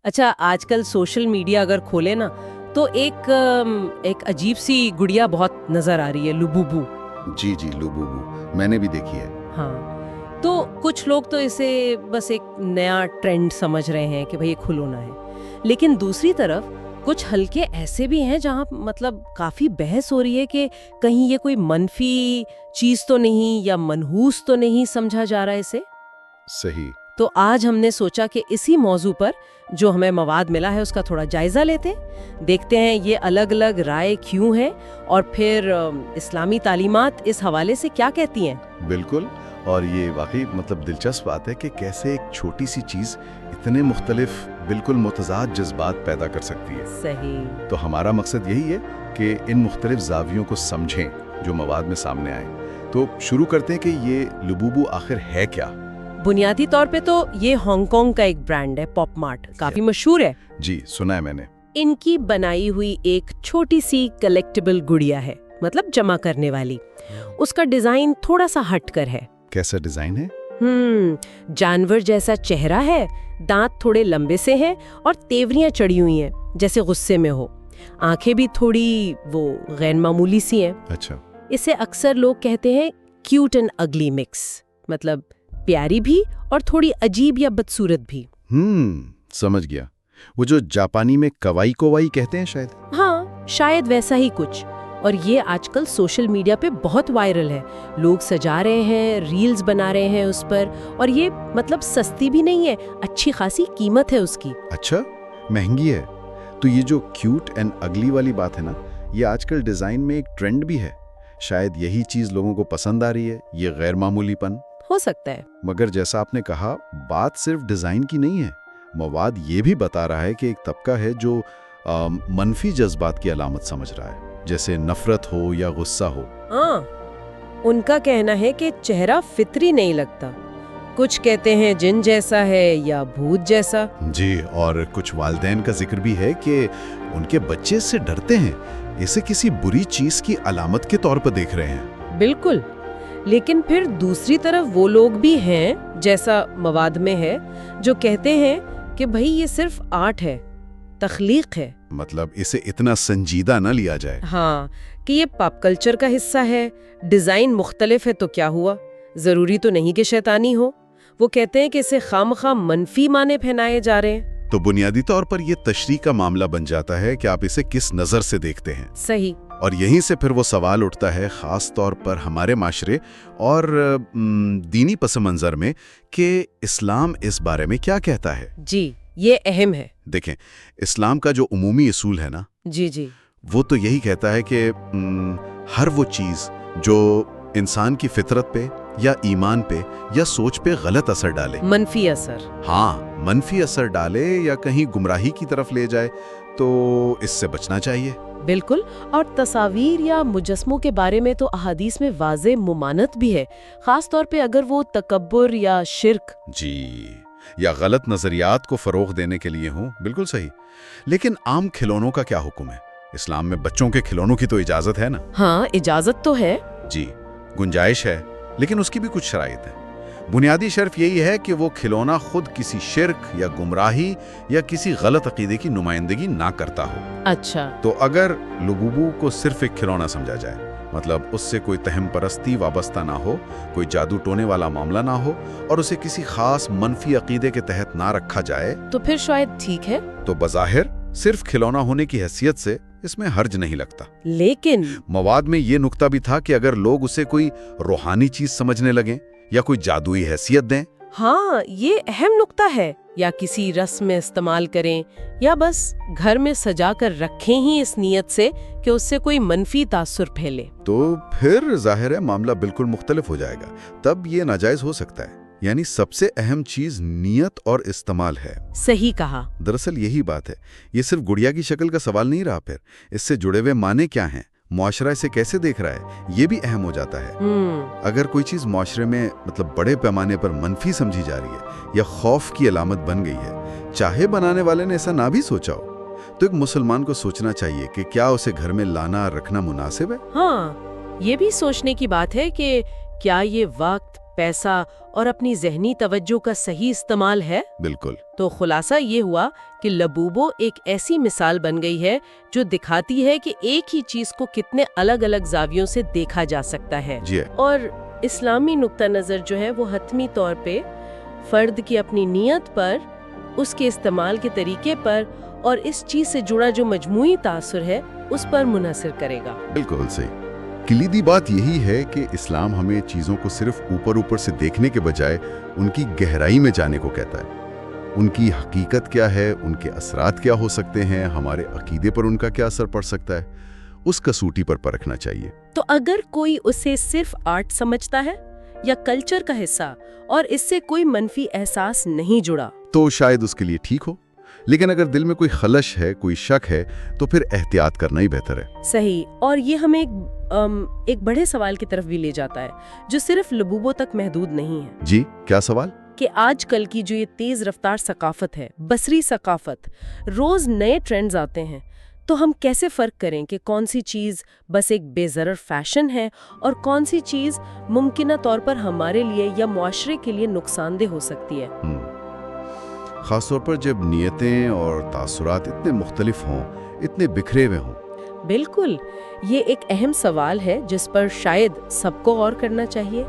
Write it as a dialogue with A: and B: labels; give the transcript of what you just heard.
A: اچھا، آج کل سوشل میڈیا اگر کھولے نا تو ایک عجیب سی گڑیا بہت نظر آ رہی ہے، لبوبو۔
B: جی جی، لوبوبو میں نے بھی دیکھی ہے۔
A: ہاں، تو کچھ لوگ تو اسے بس ایک نیا ٹرینڈ سمجھ رہے ہیں کہ بھئی یہ کھلونا ہے، لیکن دوسری طرف کچھ حلقے ایسے بھی ہیں جہاں مطلب کافی بحث ہو رہی ہے کہ کہیں یہ کوئی منفی چیز تو نہیں یا منحوس تو نہیں سمجھا جا رہا ہے اسے۔
B: صحیح۔
A: تو آج ہم نے سوچا کہ اسی موضوع پر جو ہمیں مواد ملا ہے اس کا تھوڑا جائزہ لیتے ہیں، دیکھتے ہیں یہ الگ الگ رائے کیوں ہیں اور پھر اسلامی تعلیمات اس حوالے سے کیا کہتی ہیں۔
B: بالکل، اور یہ واقعی دلچسپ بات ہے کہ کیسے ایک چھوٹی سی چیز اتنے مختلف بالکل متضاد جذبات پیدا کر سکتی ہے۔
A: صحیح۔
B: تو ہمارا مقصد یہی ہے کہ ان مختلف زاویوں کو سمجھیں جو مواد میں سامنے آئے۔ تو شروع کرتے ہیں کہ یہ لبوبو آخر ہے کیا؟
A: بنیادی طور پہ تو یہ ہانگ کانگ کا ایک برانڈ ہے، پاپ مارٹ، کافی مشہور ہے۔
B: جی، سنا ہے میں نے۔
A: ان کی بنائی ہوئی ایک چھوٹی سی کلیکٹیبل گڑیا ہے، مطلب جمع کرنے والی۔ اس کا ڈیزائن تھوڑا سا ہٹ کر ہے۔
B: کیسا ڈیزائن ہے؟
A: جانور جیسا چہرہ ہے، دانت تھوڑے لمبے سے ہیں اور تیوریاں چڑھی ہوئی ہیں جیسے غصے میں ہو۔ آنکھیں بھی تھوڑی وہ غیر معمولی سی ہیں۔
B: اچھا۔
A: اسے اکثر لوگ کہتے ہیں کیوٹ اینڈ اگلی مکس، مطلب پیاری بھی اور تھوڑی عجیب یا بدصورت بھی۔
B: سمجھ گیا، وہ جو جاپانی میں کوائی کووائی کہتے ہیں شاید۔
A: ہاں، شاید ویسا ہی کچھ۔ اور یہ آج کل سوشل میڈیا پہ بہت وائرل ہے، لوگ سجا رہے ہیں، ریلز بنا رہے ہیں اس پر، اور یہ مطلب سستی بھی نہیں ہے، اچھی خاصی قیمت ہے اس کی۔
B: اچھا، مہنگی ہے؟ تو یہ جو کیوٹ اینڈ اگلی والی بات ہے نا، یہ آج کل ڈیزائن میں ایک ٹرینڈ بھی ہے، شاید یہی چیز لوگوں کو پسند آ رہی ہے، یہ غیر معمولی پن
A: ہو سکتا ہے۔
B: مگر جیسا آپ نے کہا، بات صرف ڈیزائن کی نہیں ہے، مواد یہ بھی بتا رہا ہے کہ ایک طبقہ ہے جو منفی جذبات کی علامت سمجھ رہا ہے، جیسے نفرت ہو یا غصہ ہو۔
A: ہاں، ان کا کہنا ہے کہ چہرہ فطری نہیں لگتا، کچھ کہتے ہیں جن جیسا ہے یا بھوت جیسا۔
B: جی، اور کچھ والدین کا ذکر بھی ہے کہ ان کے بچے اس سے ڈرتے ہیں، اسے کسی بری چیز کی علامت کے طور پر دیکھ رہے ہیں۔
A: بالکل، لیکن پھر دوسری طرف وہ لوگ بھی ہیں، جیسا مواد میں ہے، جو کہتے ہیں کہ بھئی یہ صرف آرٹ ہے، تخلیق ہے،
B: مطلب اسے اتنا سنجیدہ نہ لیا جائے۔
A: ہاں، کہ یہ پاپ کلچر کا حصہ ہے، ڈیزائن مختلف ہے تو کیا ہوا، ضروری تو نہیں کہ شیطانی ہو۔ وہ کہتے ہیں کہ اسے خامخواہ منفی معنی پہنائے جا رہے ہیں۔
B: تو بنیادی طور پر یہ تشریح کا معاملہ بن جاتا ہے کہ آپ اسے کس نظر سے دیکھتے ہیں۔
A: صحیح۔
B: اور یہیں سے پھر وہ سوال اٹھتا ہے، خاص طور پر ہمارے معاشرے اور دینی پس منظر میں، کہ اسلام اس بارے میں کیا کہتا ہے۔
A: جی، یہ اہم ہے۔
B: دیکھیں، اسلام کا جو عمومی اصول ہے نا،
A: جی
B: وہ تو یہی کہتا ہے کہ ہر وہ چیز جو انسان کی فطرت پہ یا ایمان پہ یا سوچ پہ غلط اثر ڈالے،
A: منفی اثر،
B: ہاں، منفی اثر ڈالے یا کہیں گمراہی کی طرف لے جائے، تو اس سے بچنا چاہیے۔
A: بالکل، اور تصاویر یا مجسموں کے بارے میں تو احادیث میں واضح ممانعت بھی ہے، خاص طور پہ اگر وہ تکبر یا شرک،
B: جی، یا غلط نظریات کو فروغ دینے کے لیے ہوں۔ بالکل صحیح۔ لیکن عام کھلونوں کا کیا حکم ہے؟ اسلام میں بچوں کے کھلونوں کی تو اجازت ہے نا؟
A: ہاں، اجازت تو ہے۔
B: جی، گنجائش ہے، لیکن اس کی بھی کچھ شرائط ہیں۔ بنیادی شرط یہی ہے کہ وہ کھلونا خود کسی شرک یا گمراہی یا کسی غلط عقیدے کی نمائندگی نہ کرتا ہو۔
A: اچھا،
B: تو اگر لبوبو کو صرف ایک کھلونا سمجھا جائے، مطلب اس سے کوئی تہم پرستی وابستہ نہ ہو، کوئی جادو ٹونے والا معاملہ نہ ہو، اور اسے کسی خاص منفی عقیدے کے تحت نہ رکھا جائے،
A: تو پھر شاید ٹھیک ہے۔
B: تو بظاہر صرف کھلونا ہونے کی حیثیت سے اس میں حرج نہیں لگتا۔
A: لیکن
B: مواد میں یہ نکتہ بھی تھا کہ اگر لوگ اسے کوئی روحانی چیز سمجھنے لگیں یا کوئی جادوئی حیثیت دیں،
A: ہاں، یہ اہم نکتہ ہے، یا کسی رسم میں استعمال کریں یا بس گھر میں سجا کر رکھیں ہی اس نیت سے کہ اس سے کوئی منفی تاثر پھیلے،
B: تو پھر ظاہر ہے معاملہ بالکل مختلف ہو جائے گا، تب یہ ناجائز ہو سکتا ہے۔ یعنی سب سے اہم چیز نیت اور استعمال ہے۔
A: صحیح کہا۔
B: دراصل یہی بات ہے، یہ صرف گڑیا کی شکل کا سوال نہیں رہا، پھر اس سے جڑے ہوئے معنی کیا ہیں، معاشرہ اسے کیسے دیکھ رہا ہے، یہ بھی اہم ہو جاتا ہے۔ اگر کوئی چیز معاشرے میں بڑے پیمانے پر منفی سمجھی جا رہی ہے یا خوف کی علامت بن گئی ہے، چاہے بنانے والے نے ایسا نہ بھی سوچا ہو، تو ایک مسلمان کو سوچنا چاہیے کہ کیا اسے گھر میں لانا رکھنا مناسب ہے۔
A: ہاں، یہ بھی سوچنے کی بات ہے کہ کیا یہ وقت، پیسہ اور اپنی ذہنی توجہ کا صحیح استعمال ہے؟
B: بالکل.
A: تو خلاصہ یہ ہوا کہ لبوبو ایک ایسی مثال بن گئی ہے جو دکھاتی ہے کہ ایک ہی چیز کو کتنے الگ الگ زاویوں سے دیکھا جا سکتا ہے.
B: جی.
A: اور اسلامی نقطہ نظر جو ہے وہ حتمی طور پہ فرد کی اپنی نیت پر، اس کے استعمال کے طریقے پر اور اس چیز سے جڑا جو مجموعی تاثر ہے اس پر منحصر کرے گا.
B: بالکل صحیح. کلیدی بات یہی ہے کہ اسلام ہمیں چیزوں کو صرف اوپر سے دیکھنے کے بجائے ان کی گہرائی میں جانے کو کہتا ہے. ان کی حقیقت کیا ہے، ان کے اثرات کیا ہو سکتے ہیں، ہمارے عقیدے پر ان کا کیا اثر پڑ سکتا ہے، اس کسوٹی پر پرکھنا چاہیے.
A: تو اگر کوئی اسے صرف آرٹ سمجھتا ہے یا کلچر کا حصہ اور اس سے کوئی منفی احساس نہیں جڑا،
B: تو شاید اس کے لیے ٹھیک ہو. لیکن اگر دل میں کوئی خلش ہے، کوئی شک ہے، تو پھر احتیاط کرنا ہی بہتر ہے.
A: صحیح. اور یہ ہمیں ایک بڑے سوال کی طرف بھی لے جاتا ہے جو صرف لبوبوں تک محدود نہیں ہے.
B: جی، کیا سوال؟
A: کہ آج کل کی جو یہ تیز رفتار ثقافت ہے، بصری ثقافت، روز نئے ٹرینڈز آتے ہیں، تو ہم کیسے فرق کریں کہ کون سی چیز بس ایک بے ضرر فیشن ہے اور کون سی چیز ممکنہ طور پر ہمارے لیے یا معاشرے کے لیے نقصان دہ ہو سکتی ہے؟
B: خاص طور پر جب نیتیں اور تاثرات اتنے مختلف ہوں، اتنے بکھرے ہوئے ہوں.
A: بالکل. یہ ایک اہم سوال ہے جس پر شاید سب کو غور کرنا چاہیے.